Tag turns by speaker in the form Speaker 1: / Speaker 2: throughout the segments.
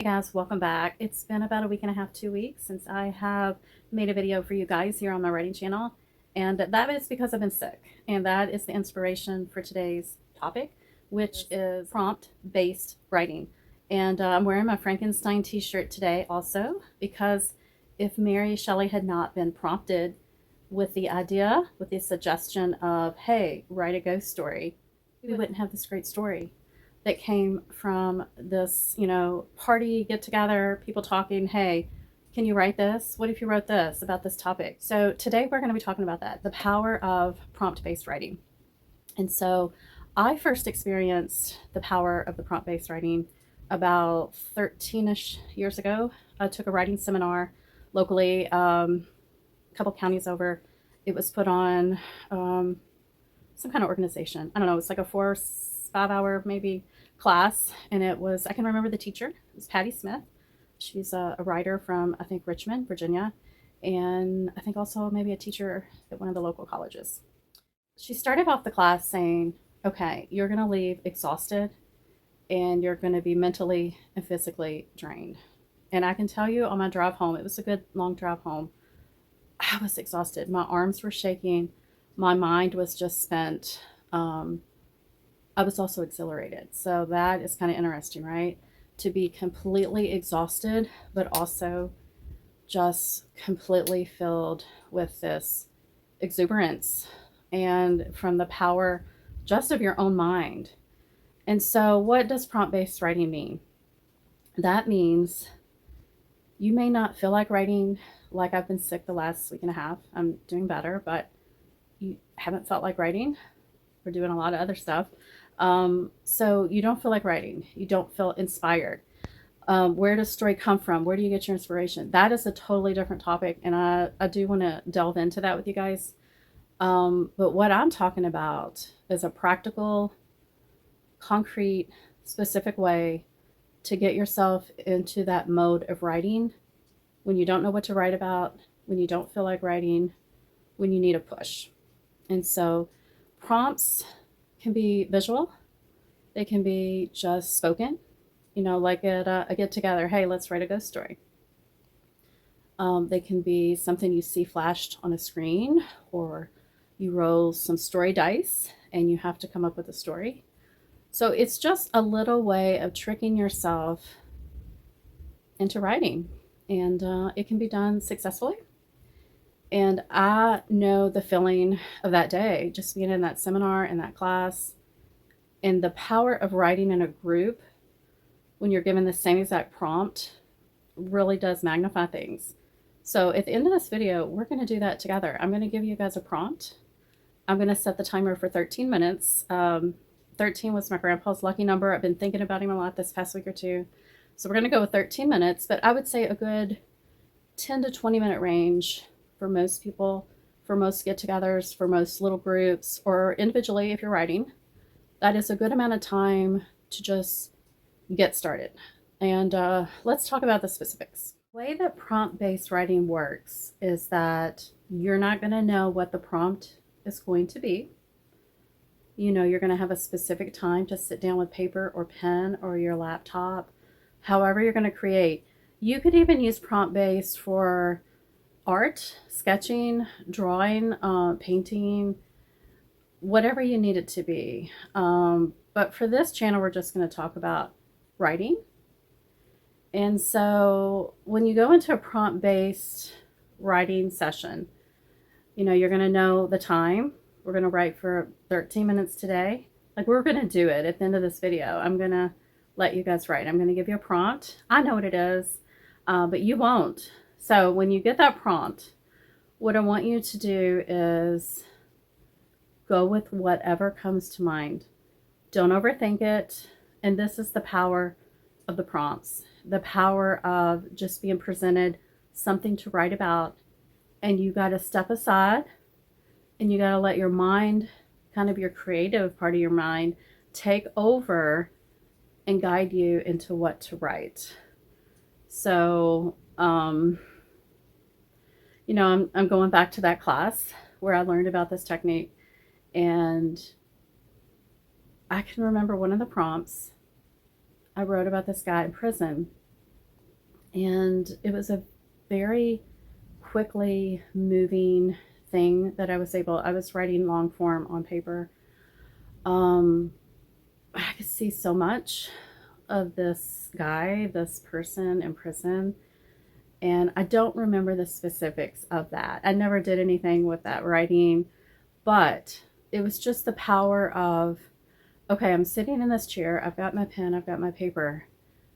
Speaker 1: Hey guys, welcome back. It's been about a week and a half, 2 weeks since I have made a video for you guys here on my writing channel. And that is because I've been sick. And that is the inspiration for today's topic, which is prompt-based writing. And I'm wearing my Frankenstein t-shirt today also because if Mary Shelley had not been prompted with the idea, with the suggestion of, hey, write a ghost story, we wouldn't have this great story that came from this, party get together, people talking, hey, can you write this? What if you wrote this about this topic? So today we're going to be talking about that, the power of prompt-based writing. And so I first experienced the power of the prompt-based writing about 13-ish years ago. I took a writing seminar locally, a couple counties over. It was put on some kind of organization. I don't know, it's like a 4 or 5 hour maybe class. And it was, I can remember the teacher, it was Patty Smith. She's a writer from, I think, Richmond, Virginia. And I think also maybe a teacher at one of the local colleges. She started off the class saying, okay, you're going to leave exhausted and you're going to be mentally and physically drained. And I can tell you on my drive home, it was a good long drive home, I was exhausted. My arms were shaking. My mind was just spent. I was also exhilarated. So that is kind of interesting, right? To be completely exhausted, but also just completely filled with this exuberance and from the power just of your own mind. And so, what does prompt based writing mean? That means you may not feel like writing, like I've been sick the last week and a half. I'm doing better, but you haven't felt like writing. We're doing a lot of other stuff. So you don't feel like writing. You don't feel inspired. Where does story come from? Where do you get your inspiration? That is a totally different topic, and I do want to delve into that with you guys. But what I'm talking about is a practical, concrete, specific way to get yourself into that mode of writing when you don't know what to write about, when you don't feel like writing, when you need a push. And so prompts can be visual, they can be just spoken, like at a get together, hey, let's write a ghost story. They can be something you see flashed on a screen, or you roll some story dice and you have to come up with a story. So it's just a little way of tricking yourself into writing, and it can be done successfully. And I know the feeling of that day, just being in that seminar and that class, and the power of writing in a group when you're given the same exact prompt really does magnify things. So at the end of this video, we're going to do that together. I'm going to give you guys a prompt. I'm going to set the timer for 13 minutes. 13 was my grandpa's lucky number. I've been thinking about him a lot this past week or two. So we're going to go with 13 minutes, but I would say a good 10 to 20 minute range for most people, for most get-togethers, for most little groups, or individually if you're writing. That is a good amount of time to just get started. And let's talk about the specifics. The way that prompt-based writing works is that you're not going to know what the prompt is going to be. You're going to have a specific time to sit down with paper or pen or your laptop, however you're going to create. You could even use prompt-based for art, sketching, drawing, painting, whatever you need it to be. But for this channel, we're just going to talk about writing. And so when you go into a prompt-based writing session, you're going to know the time. We're going to write for 13 minutes today. Like, we're going to do it at the end of this video. I'm going to let you guys write. I'm going to give you a prompt. I know what it is, but you won't. So when you get that prompt, what I want you to do is go with whatever comes to mind. Don't overthink it. And this is the power of the prompts, the power of just being presented something to write about. And you got to step aside and you got to let your mind, kind of your creative part of your mind, take over and guide you into what to write. So, I'm going back to that class where I learned about this technique, and I can remember one of the prompts I wrote about this guy in prison And it was a very quickly moving thing that I was writing long form on paper. Um, I could see so much of this guy, this person in prison, and I don't remember the specifics of that. I never did anything with that writing, but it was just the power of, okay, I'm sitting in this chair, I've got my pen, I've got my paper,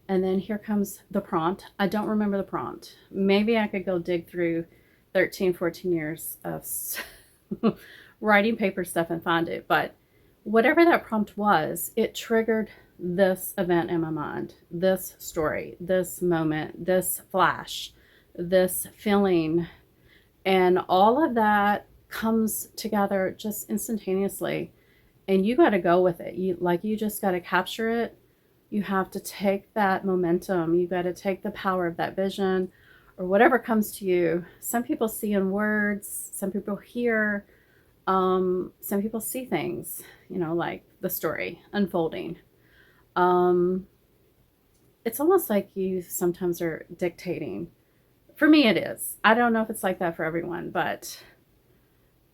Speaker 1: and then here comes the prompt. I don't remember the prompt. Maybe I could go dig through 13, 14 years of writing paper stuff and find it, but whatever that prompt was, it triggered this event in my mind, this story, this moment, this flash, this feeling, and all of that comes together just instantaneously. And you got to go with it. You just got to capture it. You have to take that momentum. You got to take the power of that vision or whatever comes to you. Some people see in words, some people hear, some people see things, like the story unfolding. Um, it's almost like you sometimes are dictating. For me, it is. I don't know if it's like that for everyone, but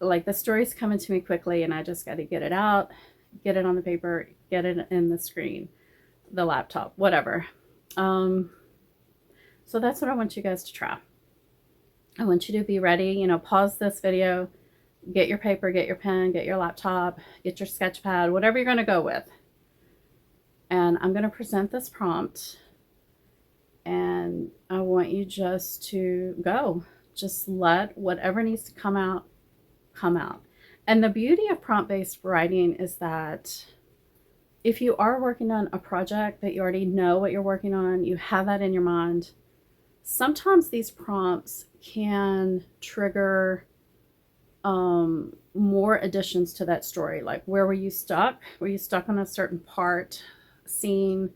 Speaker 1: like the story's coming to me quickly and I just got to get it out, get it on the paper, get it in the screen, the laptop, whatever. Um, so that's what I want you guys to try. I want you to be ready, pause this video, get your paper, get your pen, get your laptop, get your sketch pad, whatever you're going to go with. And I'm going to present this prompt and I want you just to go. Just let whatever needs to come out, come out. And the beauty of prompt-based writing is that if you are working on a project that you already know what you're working on, you have that in your mind, sometimes these prompts can trigger more additions to that story. Like, where were you stuck? Were you stuck on a certain part, scene,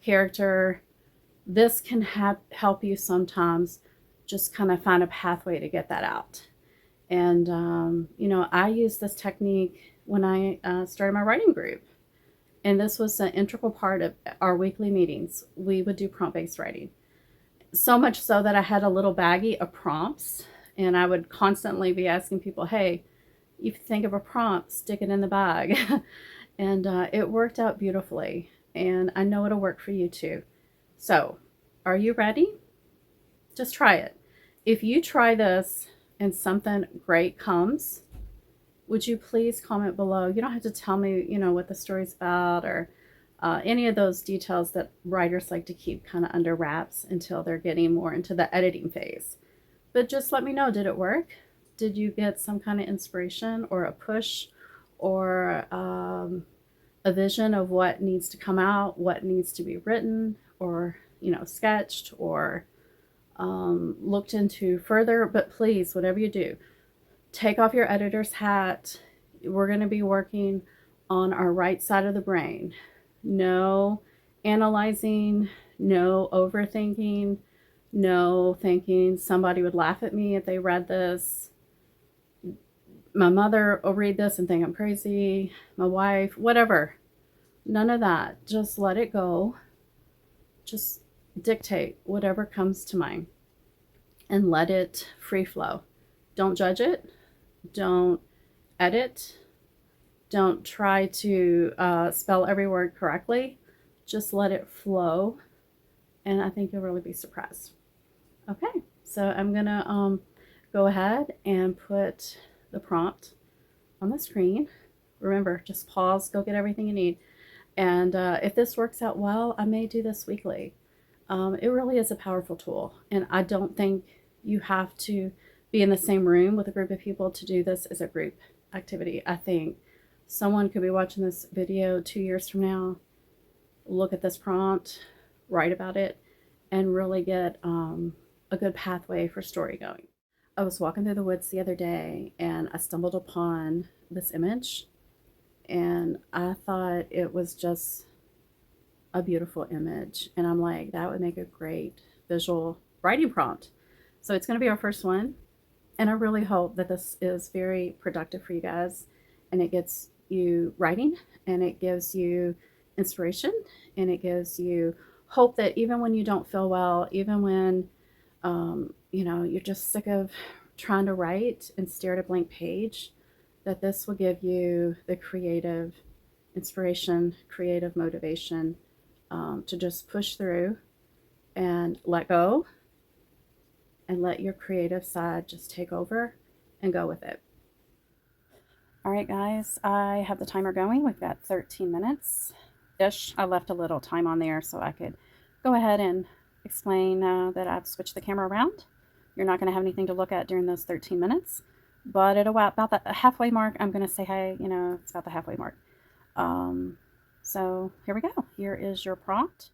Speaker 1: character? This can help you sometimes just kind of find a pathway to get that out. And, I use this technique when I started my writing group. And this was an integral part of our weekly meetings. We would do prompt-based writing. So much so that I had a little baggie of prompts. And I would constantly be asking people, hey, if you think of a prompt, stick it in the bag. And it worked out beautifully. And I know it'll work for you too. So, are you ready? Just try it. If you try this and something great comes, would you please comment below? You don't have to tell me, what the story's about or any of those details that writers like to keep kind of under wraps until they're getting more into the editing phase. But just let me know, did it work? Did you get some kind of inspiration or a push or a vision of what needs to come out, what needs to be written or, sketched or looked into further? But please, whatever you do, take off your editor's hat. We're going to be working on our right side of the brain. No analyzing, no overthinking, no thinking somebody would laugh at me if they read this. My mother will read this and think I'm crazy. My wife, whatever. None of that. Just let it go. Just dictate whatever comes to mind and let it free flow. Don't judge it. Don't edit. Don't try to spell every word correctly. Just let it flow. And I think you'll really be surprised. Okay, so I'm going to go ahead and put the prompt on the screen. Remember, just pause, go get everything you need. And if this works out well, I may do this weekly. It really is a powerful tool. And I don't think you have to be in the same room with a group of people to do this as a group activity. I think someone could be watching this video 2 years from now, look at this prompt, write about it, and really get a good pathway for story going. I was walking through the woods the other day and I stumbled upon this image and I thought it was just a beautiful image. And I'm like, that would make a great visual writing prompt. So it's going to be our first one. And I really hope that this is very productive for you guys and it gets you writing and it gives you inspiration and it gives you hope that even when you don't feel well, even when you're just sick of trying to write and stare at a blank page, that this will give you the creative inspiration, creative motivation to just push through and let go and let your creative side just take over and go with it. All right, guys, I have the timer going. We've got 13 minutes ish. I left a little time on there so I could go ahead and explain that I've switched the camera around. You're not going to have anything to look at during those 13 minutes, but at about the halfway mark, I'm going to say, hey, it's about the halfway mark. So here we go. Here is your prompt.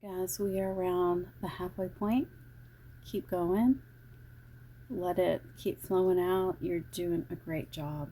Speaker 1: Guys, we are around the halfway point. Keep going. Let it keep flowing out. You're doing a great job.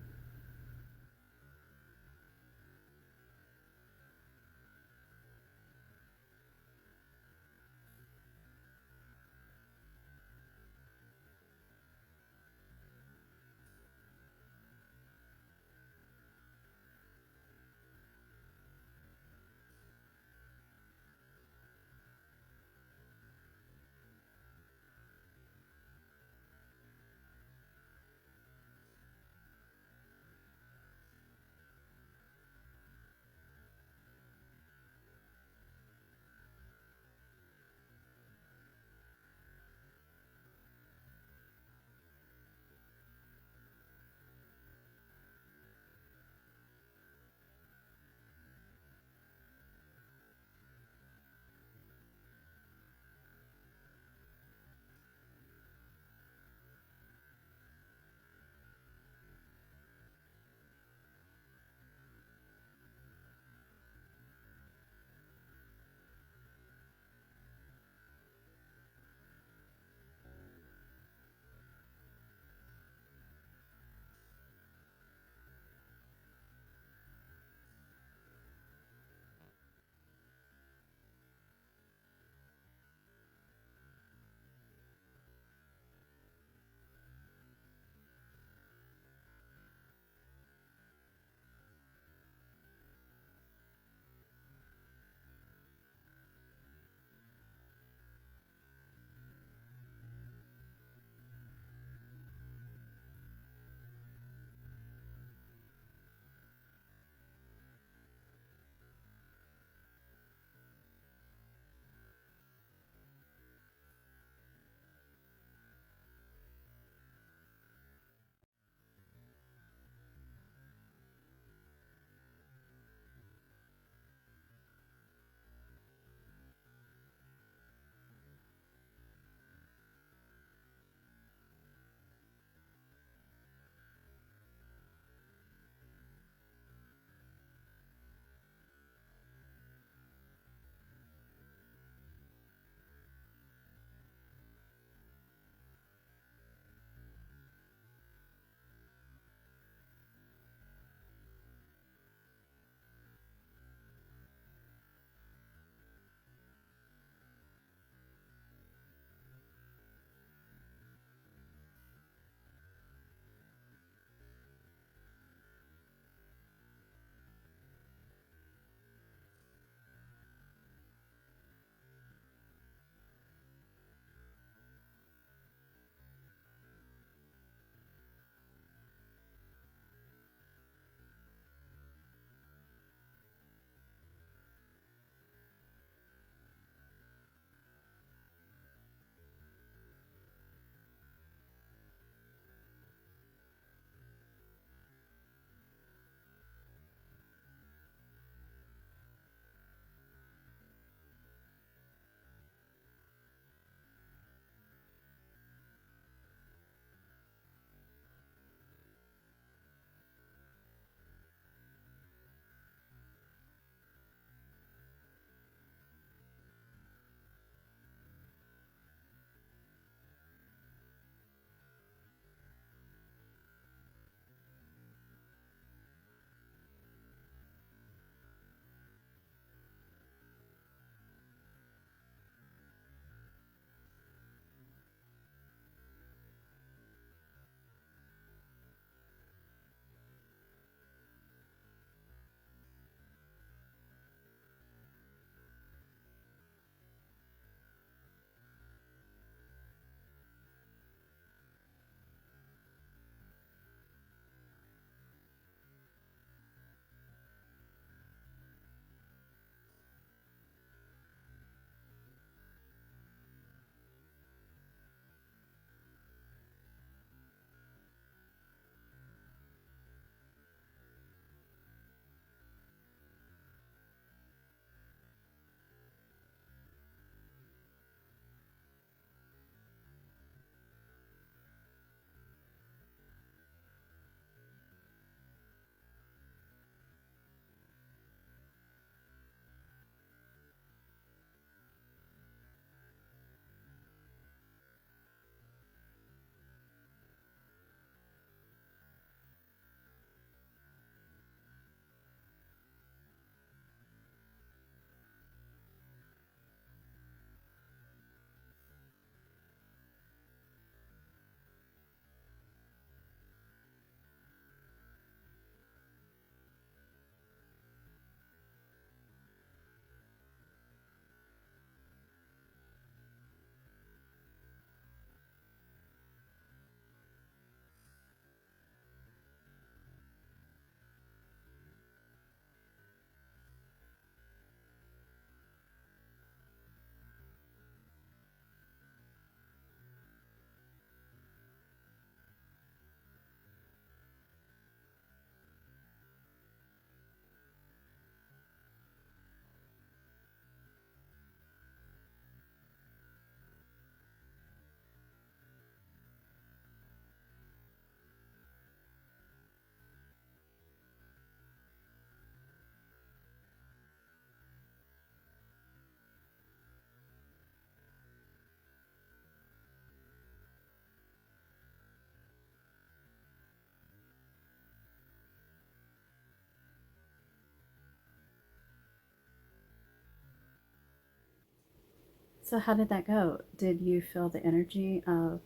Speaker 1: So how did that go? Did you feel the energy of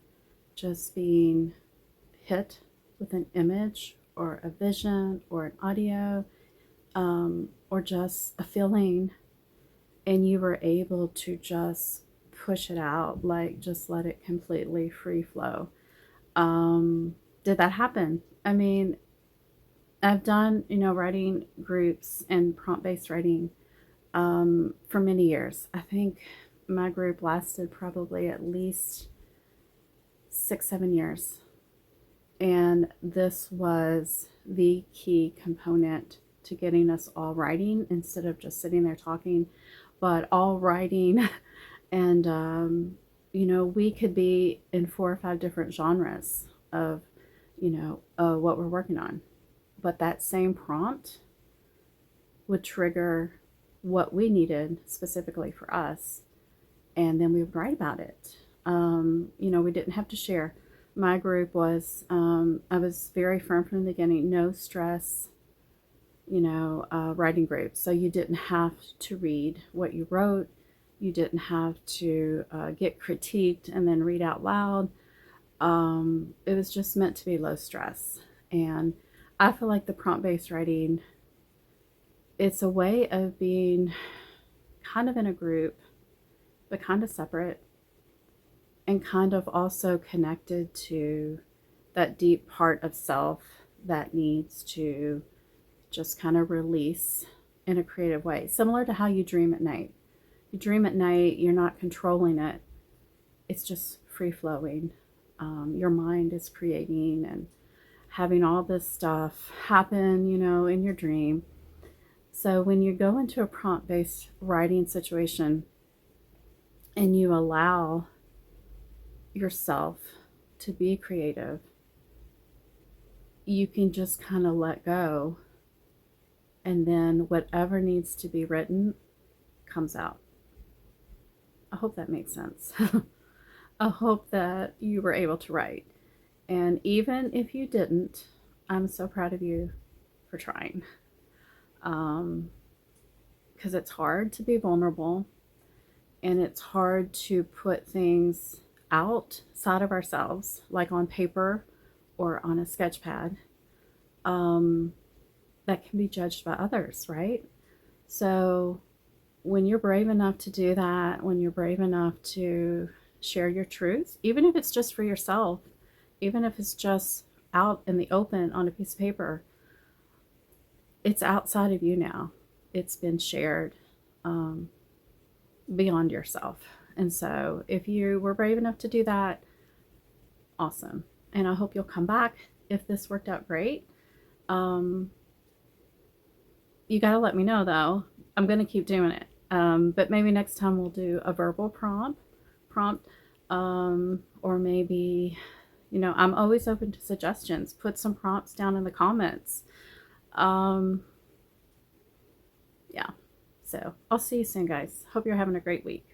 Speaker 1: just being hit with an image or a vision or an audio, or just a feeling, and you were able to just push it out, like just let it completely free flow? Did that happen? I mean, I've done, writing groups and prompt-based writing for many years. I think my group lasted probably at least 6, 7 years. And this was the key component to getting us all writing instead of just sitting there talking, but all writing. And, we could be in 4 or 5 different genres of, what we're working on. But that same prompt would trigger what we needed specifically for us, and then we would write about it. We didn't have to share. My group was, I was very firm from the beginning, no stress, writing group. So you didn't have to read what you wrote. You didn't have to get critiqued and then read out loud. It was just meant to be low stress. And I feel like the prompt-based writing, it's a way of being kind of in a group, but kind of separate, and kind of also connected to that deep part of self that needs to just kind of release in a creative way. Similar to how you dream at night. You dream at night, you're not controlling it. It's just free flowing. Your mind is creating and having all this stuff happen, in your dream. So when you go into a prompt-based writing situation and you allow yourself to be creative, you can just kind of let go, and then whatever needs to be written comes out. I hope that makes sense. I hope that you were able to write. And even if you didn't, I'm so proud of you for trying. Because it's hard to be vulnerable, and it's hard to put things outside of ourselves, like on paper or on a sketch pad, that can be judged by others, right? So when you're brave enough to do that, when you're brave enough to share your truth, even if it's just for yourself, even if it's just out in the open on a piece of paper, it's outside of you now. It's been shared beyond yourself. And so if you were brave enough to do that, awesome. And I hope you'll come back if this worked out great. You got to let me know, though. I'm going to keep doing it. But maybe next time we'll do a verbal prompt, or maybe, I'm always open to suggestions. Put some prompts down in the comments. Yeah. So I'll see you soon, guys. Hope you're having a great week.